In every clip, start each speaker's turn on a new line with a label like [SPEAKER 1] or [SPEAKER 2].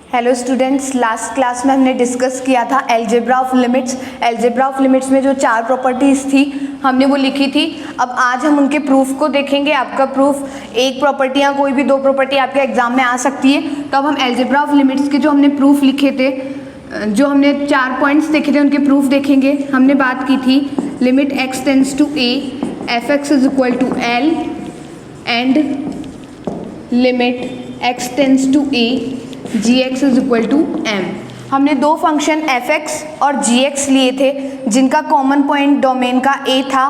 [SPEAKER 1] Hello students, last class में हमने discuss किया था algebra of limits. Algebra of limits में जो 4 प्रॉपर्टीज़ थी हमने वो लिखी थी। अब आज हम उनके प्रूफ को देखेंगे। आपका प्रूफ एक प्रॉपर्टी या कोई भी 2 प्रॉपर्टी आपके एग्जाम में आ सकती है। तो अब हम एल्जेब्रा ऑफ लिमिट्स के जो हमने प्रूफ लिखे थे, जो हमने 4 पॉइंट्स देखे थे, उनके प्रूफ देखेंगे। हमने बात की थी limit x tends to a f x is equal to l and limit x tends to a g x is equal to m. हमने 2 फंक्शन एफ एक्स और जी एक्स लिए थे जिनका कॉमन पॉइंट डोमेन का ए था।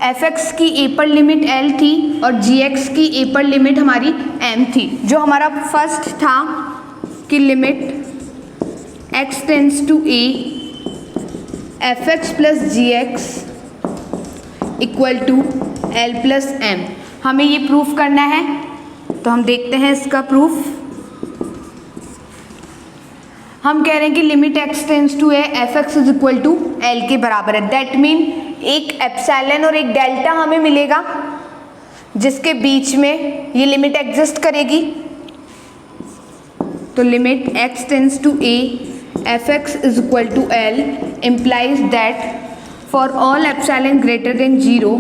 [SPEAKER 1] एफ एक्स की ए पर limit L थी और जी एक्स की ए पर लिमिट हमारी एम थी। जो हमारा फर्स्ट था कि limit x tends to a f x plus ji x equal to l plus m, हमें ये प्रूफ करना है। तो हम देखते हैं इसका प्रूफ। हम कह रहे हैं कि limit x tends to a f x is equal to l के बराबर है। दैट मीन एक एप्सिलॉन और एक डेल्टा हमें मिलेगा जिसके बीच में ये लिमिट एग्जिस्ट करेगी। तो limit x tends to a f x is equal to l implies that for all epsilon greater than 0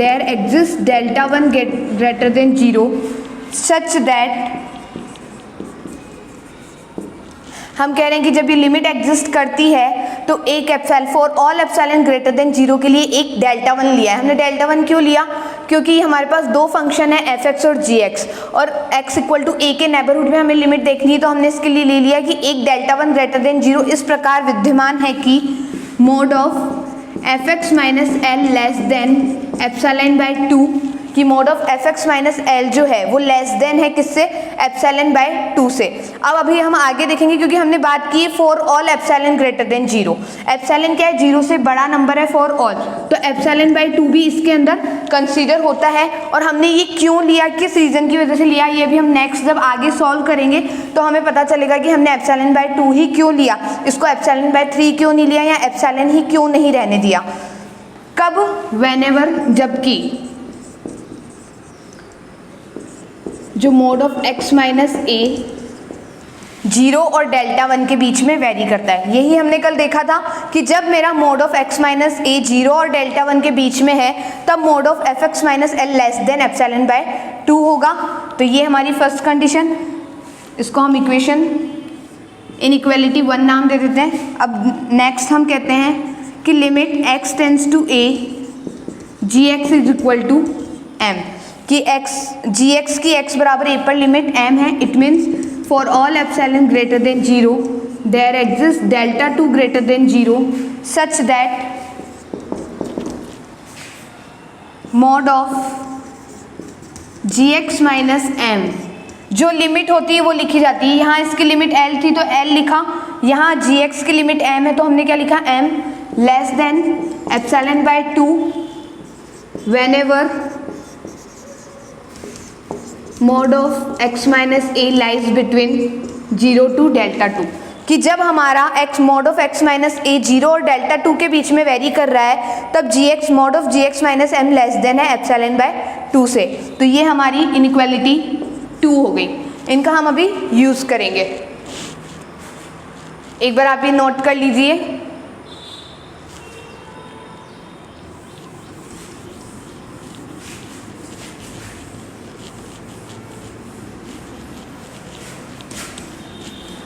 [SPEAKER 1] there exists delta 1 greater than 0 such that हम कह रहे हैं कि जब ये लिमिट एग्जिस्ट करती है तो एक epsilon for all epsilon greater than 0 के लिए एक डेल्टा 1 लिया है। हमने डेल्टा 1 क्यों लिया? क्योंकि हमारे पास 2 फंक्शन है एफ एक्स और जी एक्स, और एक्स इक्वल टू ए के नेबरहुड में हमें लिमिट देखनी है। तो हमने इसके लिए ले लिया कि एक डेल्टा 1 ग्रेटर देन 0 इस प्रकार विद्यमान है कि mod of f x minus l less than epsilon by 2, कि mod of f x minus l जो है वो लेस देन है किससे? एप्सिलॉन बाय 2 से। अब अभी हम आगे देखेंगे क्योंकि हमने बात की है for all epsilon greater than 0। Epsilon क्या है? 0 से बड़ा नंबर है फॉर ऑल, तो एप्सिलॉन बाय 2 भी इसके अंदर कंसीडर होता है। और हमने ये क्यों लिया, किस रीजन की वजह से लिया, ये भी हम नेक्स्ट जब आगे सॉल्व करेंगे तो हमें पता चलेगा कि हमने एप्सिलॉन बाय 2 ही क्यों लिया, इसको एप्सिलॉन बाय 3 क्यों नहीं लिया या एप्सिलॉन ही क्यों नहीं रहने दिया। कब? व्हेनेवर, जबकि जो मोड ऑफ x माइनस ए 0 और डेल्टा 1 के बीच में वेरी करता है। यही हमने कल देखा था कि जब मेरा मोड ऑफ x माइनस ए 0 और डेल्टा 1 के बीच में है तब mod of f x minus l less than epsilon by 2 होगा। तो ये हमारी फर्स्ट कंडीशन, इसको हम इक्वेशन इनइक्वालिटी 1 नाम दे देते हैं। अब नेक्स्ट हम कहते हैं कि limit x tends to a g x is equal to m, कि जी एक्स की x बराबर a पर लिमिट m है। It means for all epsilon greater than 0 there exist delta 2 greater than 0 such that mod of ji x minus m, जो limit होती है वो लिखी जाती है। यहाँ इसकी लिमिट l थी तो l लिखा, यहाँ जी एक्स की लिमिट m है तो हमने क्या लिखा? m less than epsilon by 2 whenever mod of x minus A lies between 0 to delta 2, कि जब हमारा x mod of x minus ए 0 और डेल्टा 2 के बीच में वेरी कर रहा है तब G X mod of ji x minus M less than है एप्सिलॉन बाय 2 से। तो ये हमारी इनइक्वालिटी 2 हो गई। इनका हम अभी यूज़ करेंगे, एक बार आप ये नोट कर लीजिए।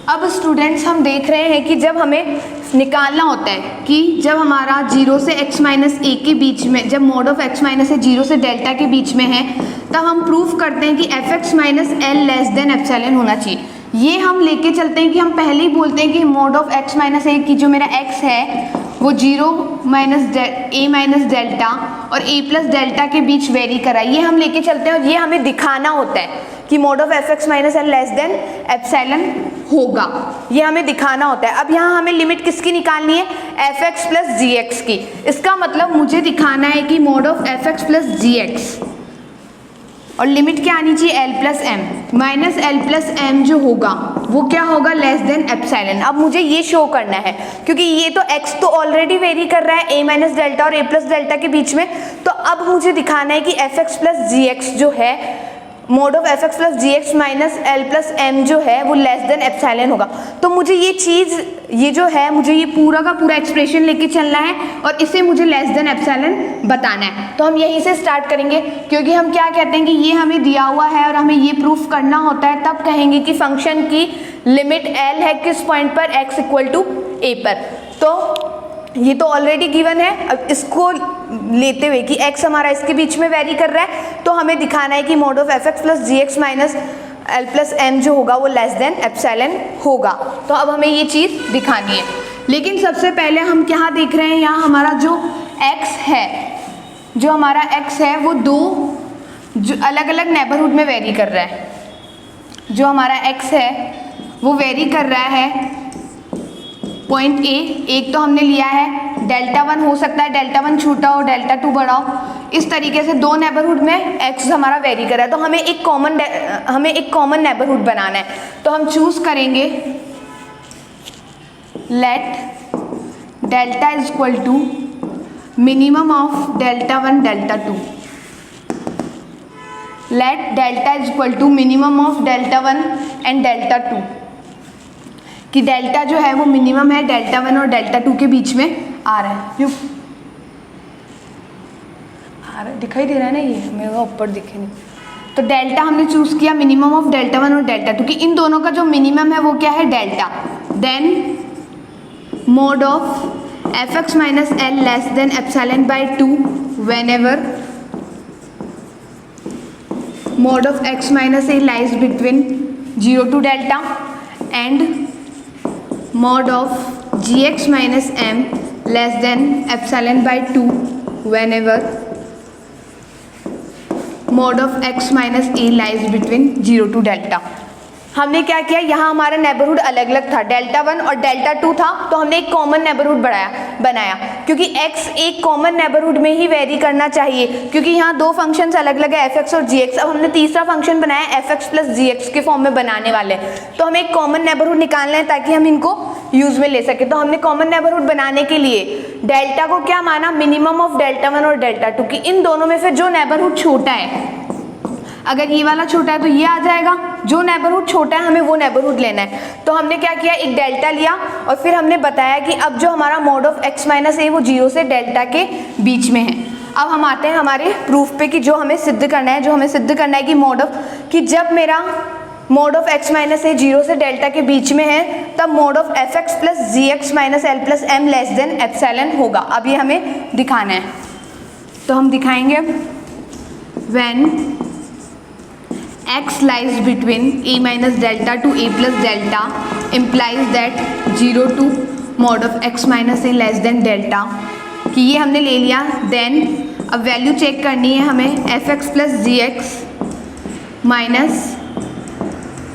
[SPEAKER 1] अब स्टूडेंट्स हम देख रहे हैं कि जब हमें निकालना होता है कि जब हमारा 0 से x माइनस ए के बीच में, जब मोड ऑफ x माइनस ए 0 से डेल्टा के बीच में है तब हम प्रूफ करते हैं कि f x minus l less than epsilon होना चाहिए। ये हम लेके चलते हैं कि हम पहले ही बोलते हैं कि मोड ऑफ x माइनस ए की जो मेरा x है वो 0 माइनस ए माइनस डेल्टा और a प्लस डेल्टा के बीच वेरी करा, ये हम लेके चलते हैं। और ये हमें दिखाना होता है कि mod of f x minus l less than epsilon होगा, ये हमें दिखाना होता है। अब यहाँ हमें लिमिट किसकी निकालनी है? एफ एक्स प्लस जी एक्स की। इसका मतलब मुझे दिखाना है कि mod of f x plus ji x और लिमिट क्या आनी चाहिए? L plus m, minus L plus m जो होगा वो क्या होगा? Less than epsilon. अब मुझे ये शो करना है क्योंकि ये तो x तो ऑलरेडी वेरी कर रहा है a माइनस डेल्टा और a प्लस डेल्टा के बीच में, तो अब मुझे दिखाना है कि एफ एक्स प्लस जी एक्स जो है mod of f x plus ji x minus L plus m जो है वो लेस देन एप्सिलॉन होगा। तो मुझे ये चीज़, ये जो है, मुझे ये पूरा का पूरा एक्सप्रेशन लेके चलना है और इसे मुझे लेस देन एप्सिलॉन बताना है। तो हम यहीं से स्टार्ट करेंगे, क्योंकि हम क्या कहते हैं कि ये हमें दिया हुआ है और हमें ये प्रूफ करना होता है, तब कहेंगे कि फंक्शन की लिमिट एल है किस पॉइंट पर, एक्स इक्वल टू ए पर। तो ये तो ऑलरेडी गिवन है। अब इसको लेते हुए कि x हमारा इसके बीच में वेरी कर रहा है, तो हमें दिखाना है कि mod of f x plus ji x minus L plus m जो होगा वो लेस देन एप्सिलॉन होगा। तो अब हमें ये चीज़ दिखानी है। लेकिन सबसे पहले हम क्या देख रहे हैं, यहाँ हमारा जो x है, जो हमारा x है वो दो जो अलग अलग नेबरहुड में वेरी कर रहा है। जो हमारा x है वो वेरी कर रहा है पॉइंट ए, एक तो हमने लिया है डेल्टा 1, हो सकता है डेल्टा 1 छोटा हो डेल्टा 2 बड़ा हो। इस तरीके से दो नेबरहुड में x हमारा वेरी कर रहा है। तो हमें एक कॉमन नेबरहुड बनाना है। तो हम चूज करेंगे let delta is equal to minimum of delta 1 delta 2। Let delta is equal to minimum of delta 1 and delta 2, कि डेल्टा जो है वो मिनिमम है डेल्टा 1 और डेल्टा 2 के बीच में आ रहा है। क्यों आ रहा है, दिखाई दे रहा है ना, ये मेरे को ऊपर दिखे नहीं। तो डेल्टा हमने चूज़ किया मिनिमम ऑफ डेल्टा 1 और डेल्टा 2, कि इन दोनों का जो मिनिमम है वो क्या है, delta. Then mod of f x minus l less than epsilon by 2 whenever mod of x minus A lies between 0 to delta and mod of gx minus m less than epsilon by 2 whenever mod of x minus a lies between 0 to delta। हमने क्या किया, यहाँ हमारा neighbourhood अलग अलग था, delta 1 और delta 2 था, तो हमने एक कॉमन नेबरहुड बनाया क्योंकि x एक कॉमन नेबरहुड में ही वेरी करना चाहिए, क्योंकि यहाँ दो फंक्शंस अलग अलग है, एफ एक्स और जी एक्स। अब हमने तीसरा फंक्शन बनाया एफ एक्स प्लस जी एक्स के फॉर्म में बनाने वाले, तो हमें एक कॉमन नेबरहुड निकालना है ताकि हम इनको यूज में ले सके। तो हमने कॉमन नेबरहुड बनाने के लिए डेल्टा को क्या माना, मिनिमम ऑफ डेल्टा 1 और डेल्टा 2, कि इन दोनों में से जो नेबरहुड छोटा है, अगर ये वाला छोटा है तो ये आ जाएगा, जो नेबरहुड छोटा है हमें वो नेबरहुड लेना है। तो हमने क्या किया, एक डेल्टा लिया और फिर हमने बताया कि अब जो हमारा मोड ऑफ एक्स माइनस ए वो 0 से डेल्टा के बीच में है। अब हम आते हैं हमारे प्रूफ पे कि जो हमें सिद्ध करना है, कि मोड ऑफ, कि जब मेरा मोड ऑफ एक्स माइनस ए 0 से डेल्टा के बीच में है तब mod of f x plus ji x minus L plus m less than epsilon होगा। अब ये हमें दिखाना है, तो हम दिखाएंगे अब when x lies between a minus delta to a plus delta implies that 0 to mod of x minus a less than delta, कि ये हमने ले लिया। देन अब वैल्यू चेक करनी है हमें एफ एक्स प्लस जी x minus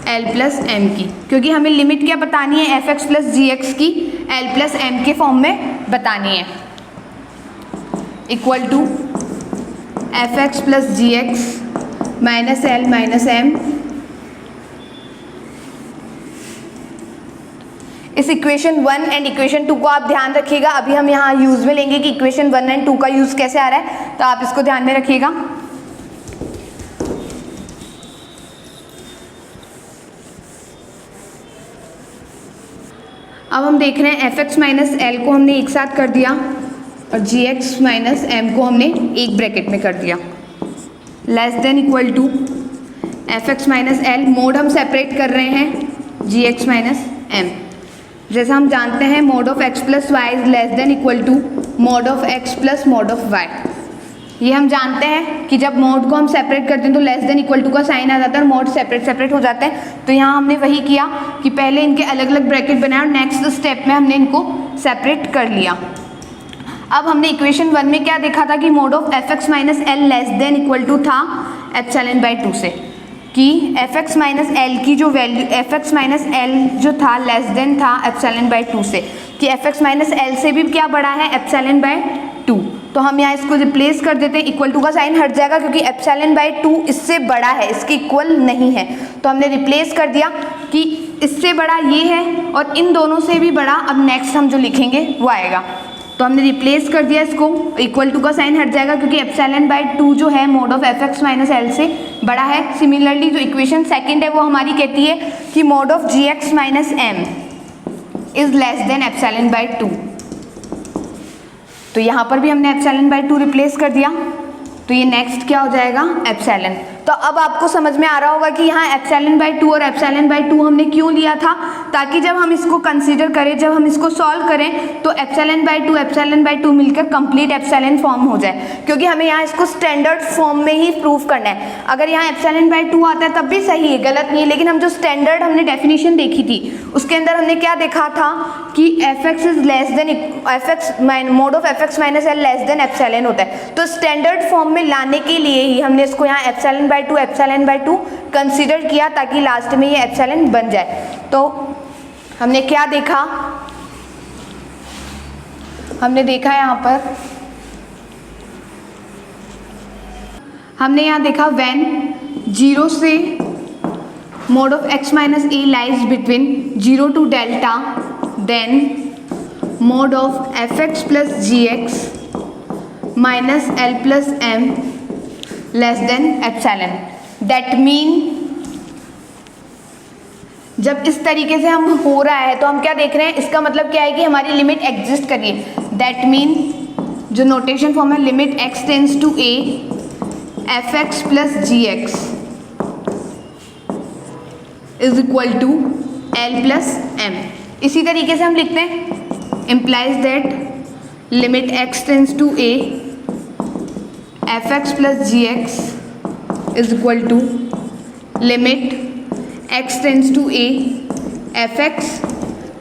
[SPEAKER 1] L plus M की, क्योंकि हमें लिमिट क्या बतानी है, एफ एक्स प्लस जी एक्स की एल प्लस एम के फॉर्म में बतानी है, equal to F x plus ji x minus L minus M. इस इक्वेशन 1 एंड इक्वेशन 2 को आप ध्यान रखिएगा। अभी हम यहाँ यूज में लेंगे कि इक्वेशन 1 एंड 2 का यूज कैसे आ रहा है, तो आप इसको ध्यान में रखिएगा। अब हम देख रहे हैं एफ एक्स माइनस एल को हमने एक साथ कर दिया और जी एक्स माइनस एम को हमने एक ब्रैकेट में कर दिया, less than equal to F x minus l. Mod हम सेपरेट कर रहे हैं जी एक्स माइनस एम। जैसा हम जानते हैं mod of x plus Y is less than equal to mod of x plus mod of y. ये हम जानते हैं कि जब मोड को हम सेपरेट करते हैं तो लेस देन इक्वल टू का साइन आ जाता है और मोड सेपरेट हो जाते हैं। तो यहाँ हमने वही किया कि पहले इनके अलग अलग ब्रैकेट बनाए और नेक्स्ट स्टेप में हमने इनको सेपरेट कर लिया। अब हमने इक्वेशन 1 में क्या देखा था कि mod of f x minus l less than equal to था एप्सिलॉन बाई 2 से, कि एफ एक्स माइनस एल की जो value, f x minus l जो था लेस देन था एप्सिलॉन बाई 2 से, कि एफ एक्स माइनस एल से भी क्या बड़ा है, एप्सिलॉन बाई 2। तो हम यहाँ इसको रिप्लेस कर देते हैं, इक्वल टू का साइन हट जाएगा क्योंकि एप्सिलॉन बाई 2 इससे बड़ा है, इसके इक्वल नहीं है। तो हमने रिप्लेस कर दिया कि इससे बड़ा ये है और इन दोनों से भी बड़ा। अब नेक्स्ट हम जो लिखेंगे वो आएगा तो हमने रिप्लेस कर दिया इसको, इक्वल टू का साइन हट जाएगा क्योंकि एप्सिलॉन बाय 2 जो है mod of f x minus L से बड़ा है। सिमिलरली जो इक्वेशन सेकंड है वो हमारी कहती है कि mod of ji x minus m is less than epsilon by 2। तो यहाँ पर भी हमने एप्सिलॉन बाय 2 रिप्लेस कर दिया, तो ये नेक्स्ट क्या हो जाएगा, एप्सिलॉन। तो अब आपको समझ में आ रहा होगा कि यहाँ एप्सिलॉन बाय 2 और एप्सिलॉन बाय 2 हमने क्यों लिया था, ताकि जब हम इसको कंसीडर करें, जब हम इसको सॉल्व करें तो एप्सिलॉन बाय 2 मिलकर कंप्लीट एप्सिलॉन फॉर्म हो जाए, क्योंकि हमें यहाँ इसको स्टैंडर्ड फॉर्म में ही प्रूव करना है। अगर यहाँ एप्सिलॉन बाय 2 आता है तब भी सही है, गलत नहीं है, लेकिन हम जो स्टैंडर्ड हमने डेफिनेशन देखी थी उसके अंदर हमने क्या देखा था कि f x is less then F x mod of f x minus l less than epsilon होता है। तो स्टैंडर्ड फॉर्म में लाने के लिए ही हमने इसको यहाँ एप्सिलॉन बाय 2 कंसीडर किया, ताकि लास्ट में ये एप्सिलॉन बन जाए। तो हमने क्या देखा, हमने देखा यहाँ पर, हमने यहाँ देखा व्हेन 0 से mod of x minus A lies between 0 to delta, then mod of f x plus ji x minus L plus m less than epsilon. That mean जब इस तरीके से हम हो रहा है तो हम क्या देख रहे हैं, इसका मतलब क्या है कि हमारी लिमिट एग्जिस्ट कर रही है। दैट मीन जो नोटेशन फॉर्म है, limit x tends to a f x plus ji x is equal to l plus m. इसी तरीके से हम लिखते हैं, implies that limit x tends to a f x plus ji x is equal to limit x tends to a f x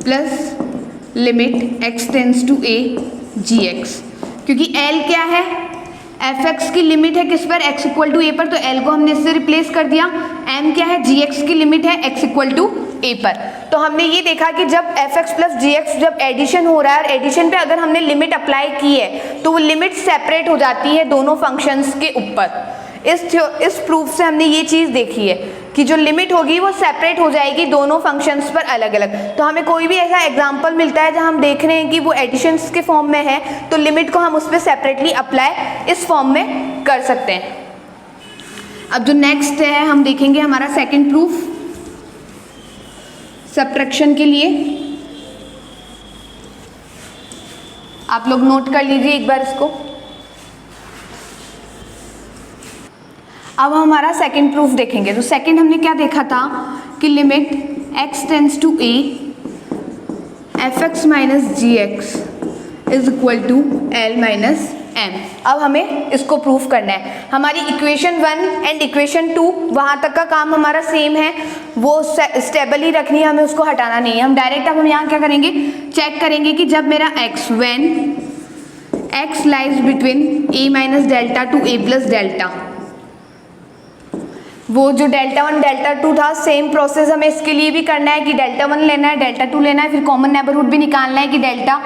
[SPEAKER 1] plus limit x tends to a g x. क्योंकि l क्या है, F x की limit है किस पर, x equal to a पर, तो l को हमने इससे रिप्लेस कर दिया। m क्या है, जी एक्स की लिमिट है x इक्वल टू a पर। तो हमने ये देखा कि जब एफ एक्स प्लस जी एक्स जब एडिशन हो रहा है और एडिशन पे अगर हमने लिमिट अप्लाई की है तो वो लिमिट सेपरेट हो जाती है दोनों फंक्शंस के ऊपर। इस प्रूफ से हमने ये चीज़ देखी है कि जो लिमिट होगी वो सेपरेट हो जाएगी दोनों फंक्शंस पर अलग अलग। तो हमें कोई भी ऐसा एग्जांपल मिलता है जहां हम देख रहे हैं कि वो एडिशंस के फॉर्म में है, तो लिमिट को हम उस पर सेपरेटली अप्लाई इस फॉर्म में कर सकते हैं। अब जो नेक्स्ट है हम देखेंगे हमारा सेकेंड प्रूफ सब्ट्रैक्शन के लिए। आप लोग नोट कर लीजिए एक बार इसको। अब हमारा सेकंड प्रूफ देखेंगे। तो सेकंड हमने क्या देखा था कि limit x tends to a f x minus ji x is equal to l minus m. अब हमें इसको प्रूफ करना है। हमारी इक्वेशन 1 एंड इक्वेशन 2 वहाँ तक का काम हमारा सेम है, वो स्टेबल ही रखनी है, हमें उसको हटाना नहीं है। हम डायरेक्ट अब हम यहाँ क्या करेंगे, चेक करेंगे कि जब मेरा x when x lies between a minus delta two a plus delta, वो जो डेल्टा 1 डेल्टा 2 था सेम प्रोसेस हमें इसके लिए भी करना है कि डेल्टा 1 लेना है, डेल्टा 2 लेना है, फिर कॉमन नेबरहुड भी निकालना है कि डेल्टा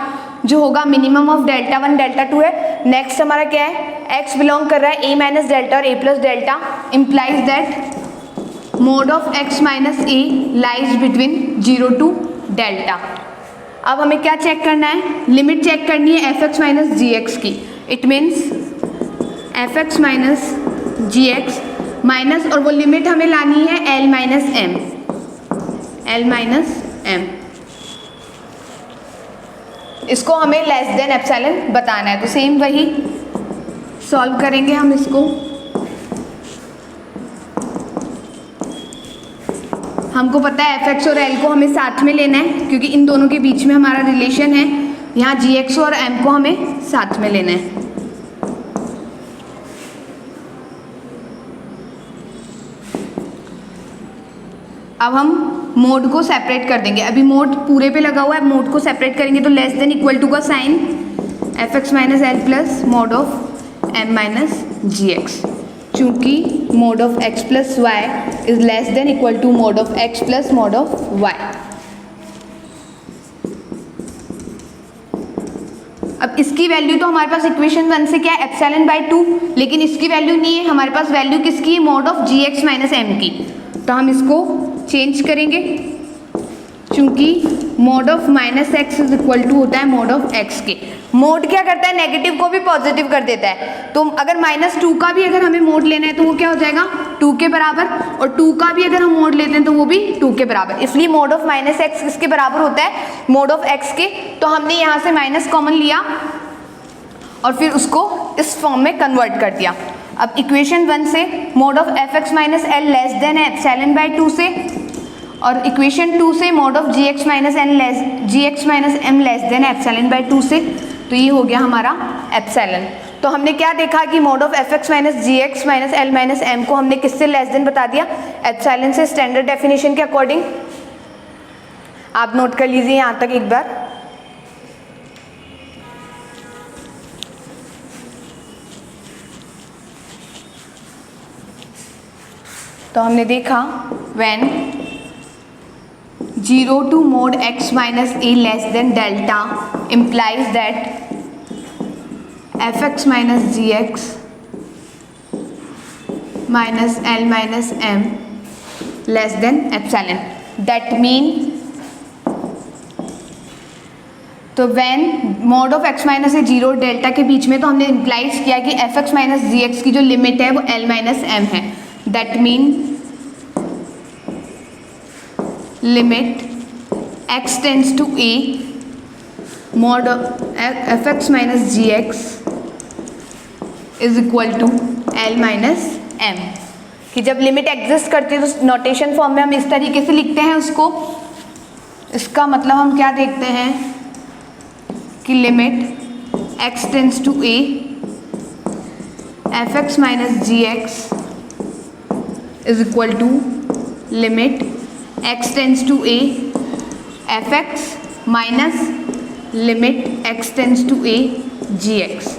[SPEAKER 1] जो होगा मिनिमम ऑफ डेल्टा 1 डेल्टा 2 है। नेक्स्ट हमारा क्या है, x बिलोंग कर रहा है a माइनस डेल्टा और a plus delta, implies that mod of x minus a lies between 0 to delta. अब हमें क्या चेक करना है, लिमिट चेक करनी है एफ एक्स माइनस जी एक्स की। It means f x minus ji x minus, और वो लिमिट हमें लानी है l minus m, l minus m. इसको हमें लेस देन एप्सिलॉन बताना है। तो सेम वही सॉल्व करेंगे हम इसको। हमको पता है एफ एक्स और एल को हमें साथ में लेना है क्योंकि इन दोनों के बीच में हमारा रिलेशन है। यहाँ जी एक्स और एम को हमें साथ में लेना है। अब हम मोड को सेपरेट कर देंगे। अभी मोड पूरे पे लगा हुआ है, मोड को सेपरेट करेंगे तो लेस देन इक्वल टू का sign F x minus L plus mod of M minus ji X. चूँकि mod of x plus Y is less than equal to mod of x plus mod of Y. अब इसकी value तो हमारे पास equation 1 से क्या है, epsilon by 2, लेकिन इसकी वैल्यू नहीं है हमारे पास। वैल्यू किसकी है, mod of ji x minus m की। तो हम इसको चेंज करेंगे। चूंकि mod of minus x is equal to होता है मोड ऑफ एक्स के। मोड क्या करता है, नेगेटिव को भी पॉजिटिव कर देता है। तो अगर -2 का भी अगर हमें मोड लेना है तो वो क्या हो जाएगा 2 के बराबर, और 2 का भी अगर हम मोड लेते हैं तो वो भी 2 के बराबर। इसलिए मोड ऑफ माइनस एक्स किसके बराबर होता है, मोड ऑफ एक्स के। तो हमने यहाँ से माइनस कॉमन लिया और फिर उसको इस फॉर्म में कन्वर्ट कर दिया। अब इक्वेशन 1 से mod of f x minus l less than है एप्सिलॉन बाई 2 से, और इक्वेशन 2 से mod of ji x minus M less than epsilon by 2 से। तो ये हो गया हमारा एप्सिलॉन। तो हमने क्या देखा कि mod of f x minus ji x minus L minus m को हमने किससे लेस देन बता दिया, एप्सिलॉन से। स्टैंडर्ड डेफिनेशन के अकॉर्डिंग आप नोट कर लीजिए यहाँ तक एक बार। तो हमने देखा when 0 to mod x minus a less than delta implies that fx minus gx minus l minus m less than epsilon. That mean तो when mod of x minus A 0 delta के बीच में, तो हमने इम्प्लाइज किया कि f x minus जी x की जो लिमिट है वो l माइनस एम है। That mean limit x tends to a mod f x minus ji x is equal to l minus m. कि जब लिमिट एग्जिस्ट करती है तो नोटेशन फॉर्म में हम इस तरीके से लिखते हैं उसको। इसका मतलब हम क्या देखते हैं कि limit x tends to a f x minus ji x is equal to limit x tends to a f x minus limit x tends to a g x.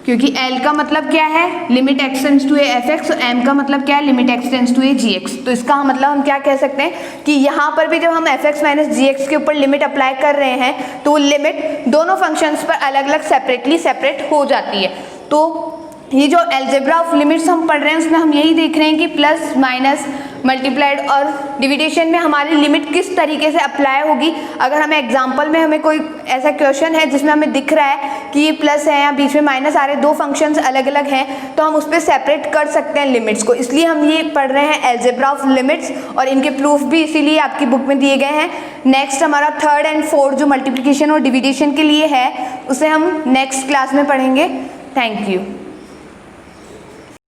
[SPEAKER 1] क्योंकि L का मतलब क्या है, limit x tends to a f x, और M का मतलब क्या है, limit x tends to a g x. तो इसका मतलब हम क्या कह सकते हैं कि यहाँ पर भी जब हम एफ एक्स माइनस जी एक्स के ऊपर लिमिट अप्लाई कर रहे हैं तो वो लिमिट दोनों फंक्शंस पर अलग अलग सेपरेट हो जाती है। तो ये जो अलजेब्रा ऑफ लिमिट्स हम पढ़ रहे हैं उसमें हम यही देख रहे हैं कि प्लस माइनस मल्टीप्लाइड और डिविडेशन में हमारी लिमिट किस तरीके से अप्लाई होगी। अगर हमें एग्जांपल में हमें कोई ऐसा क्वेश्चन है जिसमें हमें दिख रहा है कि ये प्लस है या बीच में माइनस आ रहे, दो फंक्शंस अलग अलग हैं, तो हम उस पर सेपरेट कर सकते हैं लिमिट्स को। इसलिए हम ये पढ़ रहे हैं अलजेब्रा ऑफ लिमिट्स, और इनके प्रूफ भी इसीलिए आपकी बुक में दिए गए हैं। नेक्स्ट हमारा 3rd and 4th जो मल्टीप्लिकेशन और डिविडेशन के लिए है उसे हम नेक्स्ट क्लास में पढ़ेंगे। Thank you.